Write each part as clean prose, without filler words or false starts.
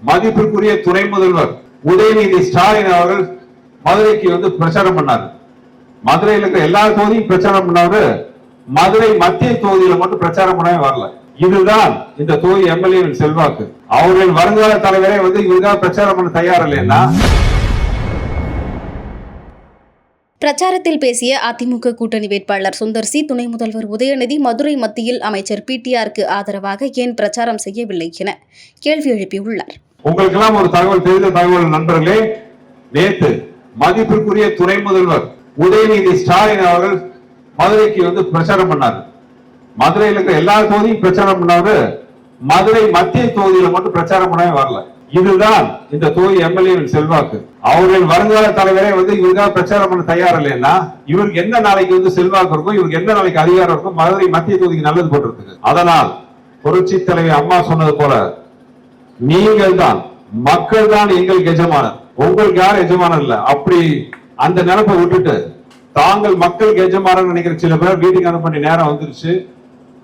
மதிப்பிற்குரிய துணை முதல்வர் உதயநிதி ஸ்டாலின் அவர்கள் மதுரைக்கு பிரச்சாரம் பண்ணாரு. மதுரையில் இருக்கிற எல்லா தொகுதியும் பிரச்சாரம் பண்ணாரு. மதுரை மத்திய தொகுதியில மட்டும் பிரச்சாரம் பண்ணவே வரல. இதுதான் இந்த தொகுதி எம்எல்ஏவின் செல்வாக்கு. அவர்கள் வருங்கால தலைவரே இவருக்காக பிரச்சாரம் பண்ண தயார் இல்லைன்னா. பிரச்சாரத்தில் பேசிய அதிமுக கூட்டணி வேட்பாளர் சுந்தர் சி, துணை முதல்வர் உதயநிதி மதுரை மத்தியில் அமைச்சர் பிடிஆருக்கு ஆதரவாக ஏன் பிரச்சாரம் செய்யவில்லை என கேள்வி எழுப்பியுள்ளார். உங்களுக்கெல்லாம் ஒரு தகவல், தெரிந்த தகவல் நண்பர்களே, நேற்று மதிப்பிற்குரிய துணை முதல்வர் உதயநிதி ஸ்டாலின் அவர்கள் மதுரைக்கு பிரச்சாரம் பண்ணாரு. மதுரையில் இருக்கிற எல்லா தொகுதியும் பிரச்சாரம் பண்ணாரு. மதுரை மத்திய தொகுதியில மட்டும் பிரச்சாரம் பண்ணவே வரல. இதுதான் இந்த தொகுதி எம்எல்ஏவின் செல்வாக்கு. அவர்கள் வருங்கால தலைவரே இவருக்காக பிரச்சாரம் பண்ண தயார் இல்லைன்னா இவருக்கு என்ன நாளைக்கு செல்வாக்கு இருக்கும், இவருக்கு என்ன நாளைக்கு அதிகாரம் இருக்கும் மதுரை மத்திய தொகுதிக்கு நல்லது போடுறதுக்கு. அதனால் புரட்சி தலைவி அம்மா சொன்னது போல, நீங்கள் தான், மக்கள் தான் எங்களுக்கு எஜமானர், உங்களுக்கு யாரும் எஜமானர் இல்ல. அப்படி அந்த நினைப்பை விட்டுட்டு தாங்கள் மக்களுக்கு எஜமானர் நினைக்கிற சில பேர் வீட்டுக்கு அனுப்ப நேரம் வந்துருச்சு.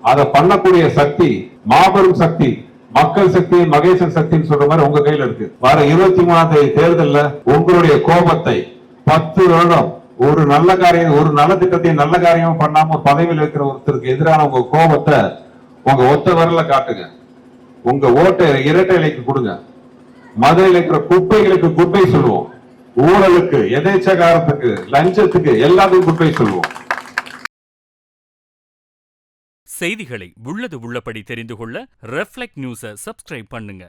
அதை பண்ணக்கூடிய சக்தி, மாபெரும் சக்தி, மக்கள் சக்தி, மகேசன் சக்தின்னு சொல்ற மாதிரி உங்க கையில இருக்கு. வர 23ஆம் தேதி தேர்தல்ல உங்களுடைய கோபத்தை 10 வருடம் ஒரு நல்ல காரியம், ஒரு நல்ல திட்டத்தையும் நல்ல காரியமும் பண்ணாம ஒரு பதவியில் இருக்கிற ஒருத்தருக்கு எதிரான உங்க கோபத்தை உங்க ஒத்த வரல காட்டுங்க. உங்க ஓட்டை இரட்டை இலைக்கு கொடுங்க. மதுரையில் இருக்கிற குப்பைகளுக்கு குப்பை சொல்லுவோம். ஊழலுக்கு, எதேச்சகாரத்துக்கு, லஞ்சத்துக்கு எல்லாத்துக்கும் குப்பை சொல்லுவோம். செய்திகளை உள்ளது உள்ளபடி தெரிந்து கொள்ள ரெஃப்ளெக்ட் நியூஸை சப்ஸ்கிரைப் பண்ணுங்க.